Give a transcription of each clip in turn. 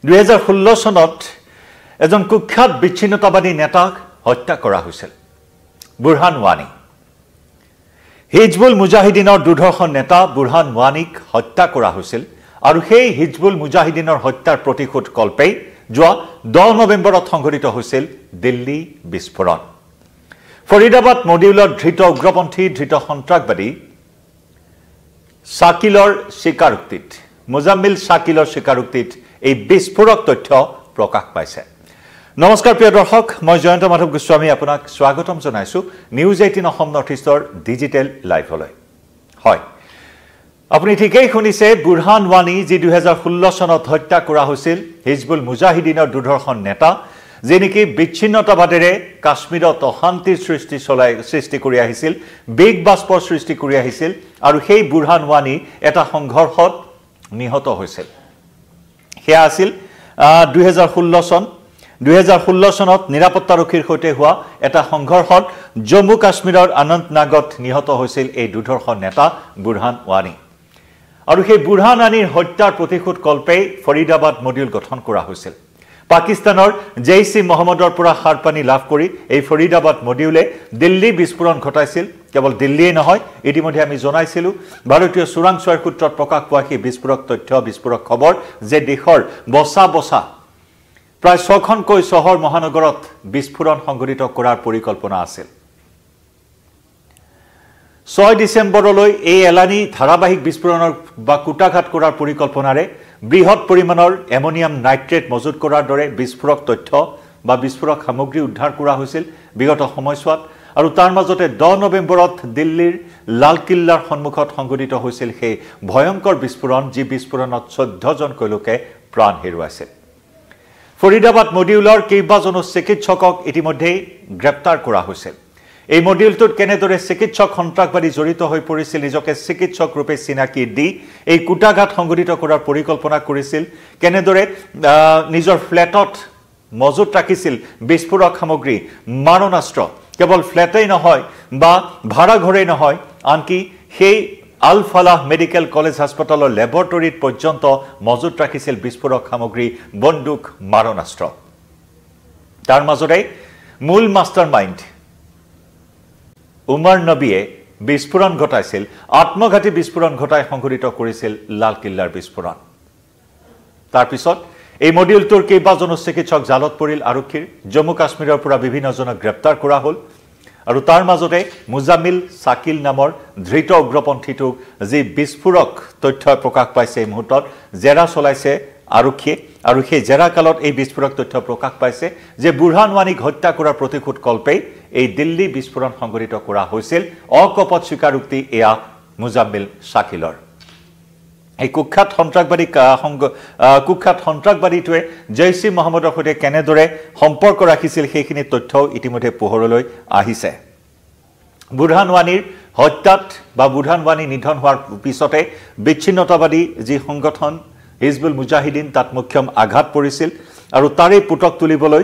2016 চনত এজন কুখ্যাত বিচ্ছিন্নতাবাদী নেতাক হত্যা কৰা হৈছিল বুৰহান ৱানী হিজবুল মুজাহিদিনৰ দুৰ্ধৰ্ষ নেতা বুৰহান ৱানীক হত্যা কৰা হৈছিল আৰু সেই হিজবুল মুজাহিদিনৰ হত্যাৰ প্ৰতিশোধ কল্পে যোৱা 10 নৱেম্বৰত সংঘটিত হৈছিল দিল্লী বিস্ফোৰণ ফৰিদাবাদ মডিউলৰ ধৃত উগ্ৰপন্থী ধৃত সন্ত্ৰাসবাদী শাকিলৰ স্বীকাৰোক্তিত মুজাম্মিল শাকিলৰ স্বীকাৰোক্তিত এই বিস্ফোৰক তথ্য প্ৰকাশ পাইছে নমস্কাৰ প্ৰিয় দৰ্শক মই জয়ন্ত মাধৱ গোস্বামী আপোনাক স্বাগতম জনাইছো নিউজ 18 অসম নৰ্থ ইষ্টৰ ডিজিটেল লাইভলৈ হয় আপুনি ঠিকই শুনিছে বুৰহান ৱানী যি 2016 চনত হত্যা কৰা হৈছিল হিজবুল মুজাহিদিনৰ দুৰ্ধৰ্ষ নেতা যেনেকি বিচ্ছিন্নতাবাদেৰে কাশ্মীৰত অশান্তিৰ সৃষ্টি কৰি আহিছিল বিগ বাস্পৰ সৃষ্টি কৰি আহিছিল আৰু সেই বুৰহান ৱানী এটা সংঘৰ্ষত নিহত হৈছিল হেয়া আছিল 2016 চনত নিৰাপত্তাৰক্ষীৰ সৈতে হোৱা এটা সংঘৰ্ষত জম্মু কাশ্মীৰৰ অনন্তনাগত নিহত হৈছিল এই দুৰ্ধৰ্ষ নেতা বুৰহান ৱানী আৰু সেই বুৰহান ৱানীৰ হত্যাৰ প্ৰতিশোধ কল্পে ফৰিদাবাদ মডিউল গঠন কৰা হৈছিল পাকিস্তানৰ জেইচি মহম্মদৰ পৰা হাৰপানি লাভ কৰি এই ফৰিদাবাদ মডিউলে দিল্লী বিস্ফোৰণ ঘটাইছিল কেৱল দিল্লীয়ে নহয় ইতিমধ্যে আমি জনাইছিলো ভাৰতীয় চোৰাংচোৱাৰ সূত্ৰত প্ৰকাশ পোৱা সেই বিস্ফোৰক তথ্য বিস্ফোৰক খবৰ যে দেশৰ বসা প্ৰায় 6খনকৈ চহৰ মহানগৰত বিস্ফোৰণ সংঘটিত কৰাৰ পৰিকল্পনা আছিল 6 ডিসেম্বৰলৈ এই এলানি ধাৰাবাহিক বিস্ফোৰণৰ বা কুটাঘাত কৰাৰ পৰিকল্পনাৰে বৃহৎ পৰিমাণৰ এমোনিয়াম নাইট্ৰেট মজুত কৰাৰ দৰে বিস্ফোৰক তথ্য বা বিস্ফোৰক সামগ্ৰী উদ্ধাৰ কৰা হৈছিল বিগত সময়ছোৱাত আৰু তাৰ মাজতে 10 নৱেম্বৰত দিল্লীৰ লালকিল্লাৰ সন্মুখত সংঘটিত হৈছিল সেই ভয়ংকৰ বিস্ফোৰণ যি বিস্ফোৰণত 14 জনকৈ লোকে প্ৰাণ হেৰুৱাইছিল ফৰিদাবাদ মডিউলৰ কেইবাজনো চিকিৎসকক ইতিমধ্যে গ্ৰেপ্তাৰ কৰা হৈছিল এই মডিউলটোত কেনেদৰে চিকিৎসক সন্ত্ৰাসবাদী জড়িত হৈ পৰিছিল নিজকে চিকিৎসক ৰূপে চিনাকি দি এই কুটাঘাত সংঘটিত কৰাৰ পৰিকল্পনা কৰিছিল কেনেদৰে নিজৰ ফ্ল্যাটত মজুত ৰাখিছিল বিস্ফোৰক সামগ্ৰী মাৰণাস্ত্ৰ কেৱল ফ্ল্যাটেই নহয় বা ভাড়া ঘৰেই নহয় আনকি সেই আল ফালাহ মেডিকেল কলেজ হাসপাতালৰ ল্যাবৰেটৰীত পৰ্যন্ত মজুত ৰাখিছিল বিস্ফোৰক সামগ্ৰী বন্দুক মাৰণাস্ত্ৰ তাৰ মাজতে মূল মাষ্টাৰমাইণ্ড উমৰ নবীয়ে বিস্ফোৰণ ঘটাইছিল আত্মঘাতী বিস্ফোৰণ ঘটাই সংঘটিত কৰিছিল লালকিল্লাৰ বিস্ফোৰণ তাৰ পিছত এই মডিউলটোৰ কেইবাজনো চিকিৎসক জালত পৰিল আৰক্ষীৰ জম্মু কাশ্মীৰৰ পৰা বিভিন্নজনক গ্ৰেপ্তাৰ কৰা হ'ল আৰু তাৰ মাজতে মুজাম্মিল শাকিল নামৰ ধৃত উগ্ৰপন্থীটোক যি বিস্ফোৰক তথ্য প্ৰকাশ পাইছে এই মুহূৰ্তত জেৰা চলাইছে আৰক্ষীয়ে আৰু সেই জেৰা কালত এই বিস্ফোৰক তথ্য প্ৰকাশ পাইছে যে বুৰহান ৱানীক হত্যা কৰাৰ প্ৰতিশোধ কল্পে এই দিল্লী বিস্ফোৰণ সংঘটিত কৰা হৈছিল অকপট স্বীকাৰোক্তি এয়া মুজাম্মিল শাকিলৰ এই কুখ্যাত সন্ত্ৰাসবাদীটোৱে জেইচি মহম্মদৰ সৈতে কেনেদৰে সম্পৰ্ক ৰাখিছিল সেইখিনি তথ্যও ইতিমধ্যে পোহৰলৈ আহিছে বুৰহান ৱানীৰ হত্যাত বা বুৰহান ৱানী নিধন হোৱাৰ পিছতে বিচ্ছিন্নতাবাদী যি সংগঠন হিজবুল মুজাহিদিন তাত মুখ্যম আঘাত পৰিছিল আৰু তাৰে পুতক তুলিবলৈ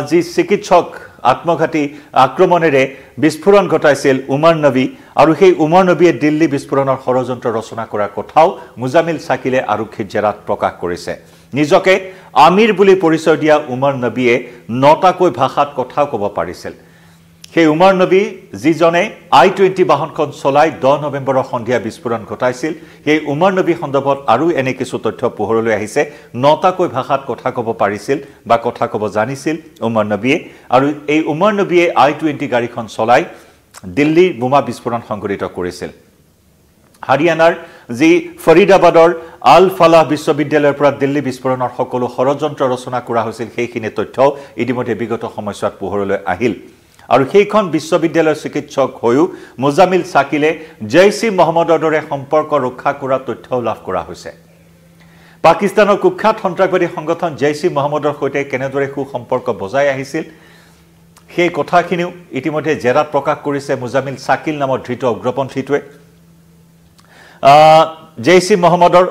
যি চিকিৎসক আত্মঘাতী আক্ৰমণেৰে বিস্ফোৰণ ঘটাইছিল উমৰ নবী আৰু সেই উমৰ নবীয়ে দিল্লী বিস্ফোৰণৰ ষড়যন্ত্ৰ ৰচনা কৰাৰ কথাও মুজাম্মিল শাকিলে আৰক্ষীৰ জেৰাত প্ৰকাশ কৰিছে নিজকে আমিৰ বুলি পৰিচয় দিয়া উমৰ নবীয়ে 9টাকৈ ভাষাত কথাও ক'ব পাৰিছিল সেই উমৰ নবী যিজনে i20 বাহনখন চলাই 10 নৱেম্বৰৰ সন্ধিয়া বিস্ফোৰণ ঘটাইছিল সেই উমৰ নবী সন্দৰ্ভত আৰু এনে কিছু তথ্য পোহৰলৈ আহিছে 9টাকৈ ভাষাত কথা ক'ব পাৰিছিল বা কথা ক'ব জানিছিল উমৰ নবীয়ে আৰু এই উমৰ নবীয়ে i20 গাড়ীখন চলাই দিল্লীৰ বোমা বিস্ফোৰণ সংঘটিত কৰিছিল হাৰিয়ানাৰ যি ফৰিদাবাদৰ আল ফালাহ বিশ্ববিদ্যালয়ৰ পৰা দিল্লী বিস্ফোৰণৰ সকলো ষড়যন্ত্ৰ ৰচনা কৰা হৈছিল সেইখিনি তথ্য ইতিমধ্যে বিগত সময়ছোৱাত পোহৰলৈ আহিল আৰু সেইখন বিশ্ববিদ্যালয়ৰ চিকিৎসক হৈও মুজাম্মিল শাকিলে জেইচি মহম্মদৰ দৰে সম্পৰ্ক ৰক্ষা কৰা তথ্য লাভ কৰা হৈছে পাকিস্তানৰ কুখ্যাত সন্ত্ৰাসবাদী সংগঠন জেইচি মহম্মদৰ সৈতে কেনেদৰে সম্পৰ্ক বজাই আহিছিল সেই কথাখিনিও ইতিমধ্যে জেৰাত প্ৰকাশ কৰিছে মুজাম্মিল শাকিল নামৰ ধৃত উগ্ৰপন্থীটোৱে জেইচি মহম্মদৰ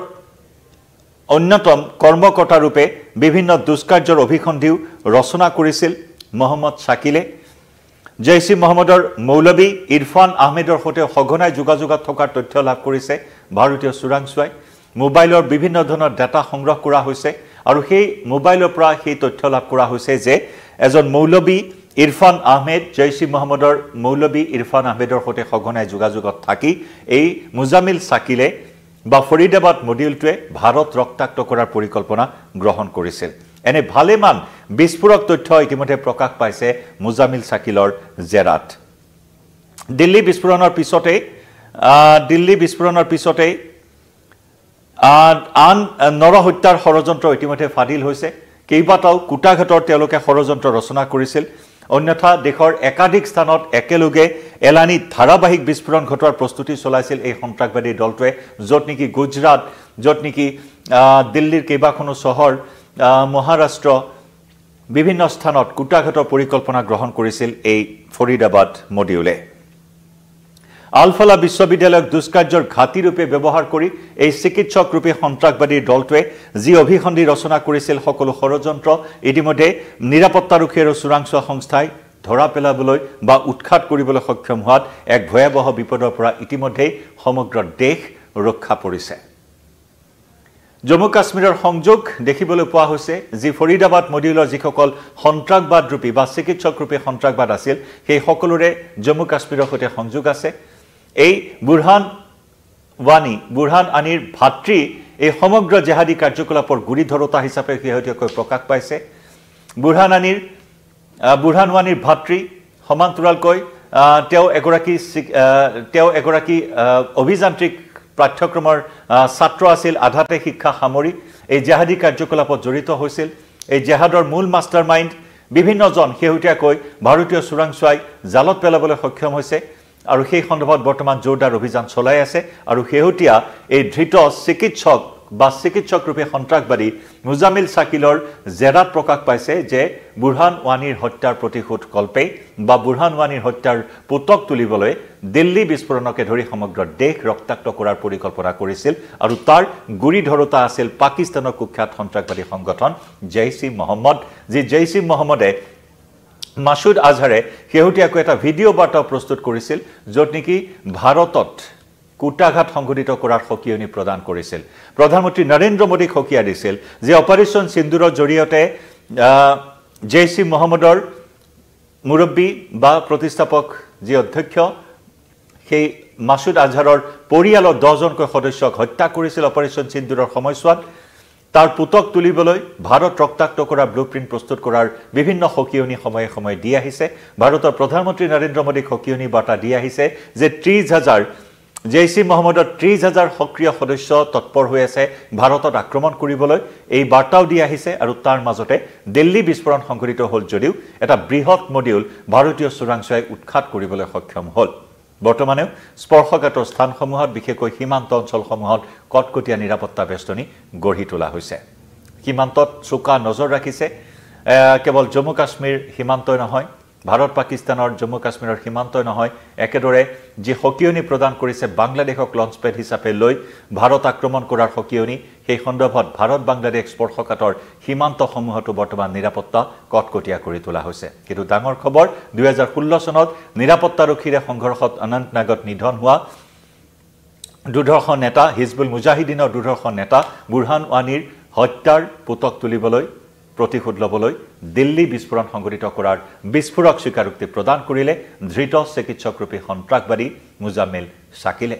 অন্যতম কৰ্মকৰ্তা ৰূপে বিভিন্ন দুষ্কাৰ্যৰ অভিসন্ধিও ৰচনা কৰিছিল মোহাম্মদ শাকিলে জেইচি মহম্মদৰ মৌলবী ইৰফান আহমেদৰ সৈতে সঘনাই যোগাযোগত থকাৰ তথ্য লাভ কৰিছে ভাৰতীয় চোৰাংচোৱাই মোবাইলৰ বিভিন্ন ধৰণৰ ডাটা সংগ্ৰহ কৰা হৈছে আৰু সেই মোবাইলৰ পৰা সেই তথ্য লাভ কৰা হৈছে যে এজন মৌলবী ইৰফান আহমেদ জৈশি মহম্মদৰ মৌলবী ইৰফান আহমেদৰ সৈতে সঘনাই যোগাযোগত থাকি এই মুজামিল শাকিলে বা ফৰিদাবাদ মডিউলটোৱে ভাৰত ৰক্তাক্ত কৰাৰ পৰিকল্পনা গ্ৰহণ কৰিছিল এনে ভালেমান বিস্ফোৰক তথ্য ইতিমধ্যে প্ৰকাশ পাইছে মুজামিল শাকিলৰ জেৰাত দিল্লী বিস্ফোৰণৰ পিছতে আন নৰহত্যাৰ ষড়যন্ত্ৰ ইতিমধ্যে ফাদিল হৈছে কেইবাটাও কুটাঘাটৰ তেওঁলোকে ষড়যন্ত্ৰ ৰচনা কৰিছিল অন্যথা দেশৰ একাধিক স্থানত একেলগে এলানি ধাৰাবাহিক বিস্ফোৰণ ঘটোৱাৰ প্ৰস্তুতি চলাইছিল এই সন্ত্ৰাসবাদী দলটোৱে য'ত নেকি গুজৰাট য'ত নেকি দিল্লীৰ কেইবাখনো চহৰ মহাৰাষ্ট্ৰ বিভিন্ন স্থানত কুটাঘাটৰ পৰিকল্পনা গ্ৰহণ কৰিছিল এই ফৰিদাবাদ মডিউলে আলফালা বিশ্ববিদ্যালয়ক দুষ্কাৰ্যৰ ঘাটি ৰূপে ব্যৱহাৰ কৰি এই চিকিৎসক ৰূপে সন্ত্ৰাসবাদীৰ দলটোৱে যি অভিসন্ধি ৰচনা কৰিছিল সকলো ষড়যন্ত্ৰ ইতিমধ্যে নিৰাপত্তাৰক্ষী আৰু চোৰাংচোৱা সংস্থাই ধৰা পেলাবলৈ বা উৎখাত কৰিবলৈ সক্ষম হোৱাত এক ভয়াৱহ বিপদৰ পৰা ইতিমধ্যে সমগ্ৰ দেশ ৰক্ষা পৰিছে জম্মু কাশ্মীৰৰ সংযোগ দেখিবলৈ পোৱা হৈছে যি ফৰিদাবাদ মডিউলৰ যিসকল সন্ত্ৰাসবাদ ৰূপী বা চিকিৎসক ৰূপে সন্ত্ৰাসবাদ আছিল সেই সকলোৰে জম্মু কাশ্মীৰৰ সৈতে সংযোগ আছে এই বুৰহান আনিৰ ভাতৃ এই সমগ্ৰ জেহাদী কাৰ্যকলাপৰ গুৰি ধৰোতা হিচাপে শেহতীয়াকৈ প্ৰকাশ পাইছে বুৰহান ৱানিৰ ভাতৃ সমান্তৰালকৈ তেওঁ এগৰাকী অভিযান্ত্ৰিক পাঠ্যক্ৰমৰ ছাত্ৰ আছিল আধাতে শিক্ষা সামৰি এই জেহাদী কাৰ্যকলাপত জড়িত হৈছিল এই জেহাদৰ মূল মাষ্টাৰমাইণ্ড বিভিন্নজন শেহতীয়াকৈ ভাৰতীয় চোৰাংচোৱাই জালত পেলাবলৈ সক্ষম হৈছে আৰু সেই সন্দৰ্ভত বৰ্তমান জোৰদাৰ অভিযান চলাই আছে আৰু শেহতীয়া এই ধৃত চিকিৎসক ৰূপে সন্ত্ৰাসবাদী মুজামিল শাকিলৰ জেৰাত প্ৰকাশ পাইছে যে বুৰহান ৱানিৰ হত্যাৰ প্ৰতিশোধ কল্পে বা বুৰহান ৱানিৰ হত্যাৰ পুতক তুলিবলৈ দিল্লী বিস্ফোৰণকে ধৰি সমগ্ৰ দেশ ৰক্তাক্ত কৰাৰ পৰিকল্পনা কৰিছিল আৰু তাৰ গুৰি ধৰোতা আছিল পাকিস্তানৰ কুখ্যাত সন্ত্ৰাসবাদী সংগঠন জৈশ-ই মহম্মদ যি জৈশ-ই মহম্মদে মাসুদ আজহাৰে শেহতীয়াকৈ এটা ভিডিঅ' বাৰ্তা প্ৰস্তুত কৰিছিল য'ত নেকি ভাৰতত কুটাঘাট সংঘটিত কৰাৰ সকিয়নি প্ৰদান কৰিছিল প্ৰধানমন্ত্ৰী নৰেন্দ্ৰ মোদীক সকিয়া দিছিল যে অপাৰেশ্যন সিন্দুৰৰ জৰিয়তে জৈশ-ই মহম্মদৰ মুৰব্বী বা প্ৰতিষ্ঠাপক যি অধ্যক্ষ সেই মাসুদ আজহাৰৰ পৰিয়ালৰ 10জনকৈ সদস্যক হত্যা কৰিছিল অপাৰেশ্যন সিন্দুৰৰ সময়ছোৱাত তাৰ পুতক তুলিবলৈ ভাৰত ৰক্তাক্ত কৰা ব্লুপ্ৰিন্ট প্ৰস্তুত কৰাৰ বিভিন্ন সকিয়নি সময়ে সময়ে দি আহিছে ভাৰতৰ প্ৰধানমন্ত্ৰী নৰেন্দ্ৰ মোদীক সকিয়নি বাৰ্তা দি আহিছে যে 30,000 জৈশ-ই মহম্মদৰ 30,000 সক্ৰিয় সদস্য তৎপৰ হৈ আছে ভাৰতত আক্ৰমণ কৰিবলৈ এই বাৰ্তাও দি আহিছে আৰু তাৰ মাজতে দিল্লী বিস্ফোৰণ সংঘটিত হ'ল যদিও এটা বৃহৎ মডিউল ভাৰতীয় চোৰাংচোৱাই উৎখাত কৰিবলৈ সক্ষম হ'ল বৰ্তমানেও স্পৰ্শকাতৰ স্থানসমূহত বিশেষকৈ সীমান্ত অঞ্চলসমূহত কটকটীয়া নিৰাপত্তা বেষ্টনী গঢ়ি তোলা হৈছে সীমান্তত চোকা নজৰ ৰাখিছে কেৱল জম্মু কাশ্মীৰ সীমান্তই নহয় ভাৰত পাকিস্তানৰ জম্মু কাশ্মীৰৰ সীমান্তই নহয় একেদৰে যি সকিয়নি প্ৰদান কৰিছে বাংলাদেশক লঞ্চপেড হিচাপে লৈ ভাৰত আক্ৰমণ কৰাৰ সকিয়নি সেই সন্দৰ্ভত ভাৰত বাংলাদেশ স্পৰ্শকাতৰ সীমান্তসমূহতো বৰ্তমান নিৰাপত্তা কটকটীয়া কৰি তোলা হৈছে কিন্তু ডাঙৰ খবৰ 2016 চনত নিৰাপত্তাৰক্ষীৰে সংঘৰ্ষত অনন্তনাগত নিধন হোৱা দুৰ্ধৰ্ষ নেতা হিজবুল মুজাহিদিনৰ দুৰ্ধৰ্ষ নেতা বুৰহান ৱানিৰ হত্যাৰ পুতক তুলিবলৈ প্ৰতিশোধ লবলৈ দিল্লী বিস্ফোৰণ সংঘটিত কৰাৰ বিস্ফোৰক স্বীকাৰোক্তি প্ৰদান কৰিলে ধৃত চিকিৎসক ৰূপী সন্ত্ৰাসবাদী মুজামিল শাকিলে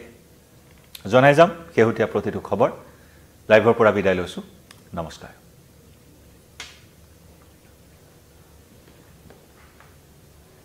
জনাই যাম শেহতীয়া প্ৰতিটো খবৰ লাইভৰ পৰা বিদায় লৈছো নমস্কাৰ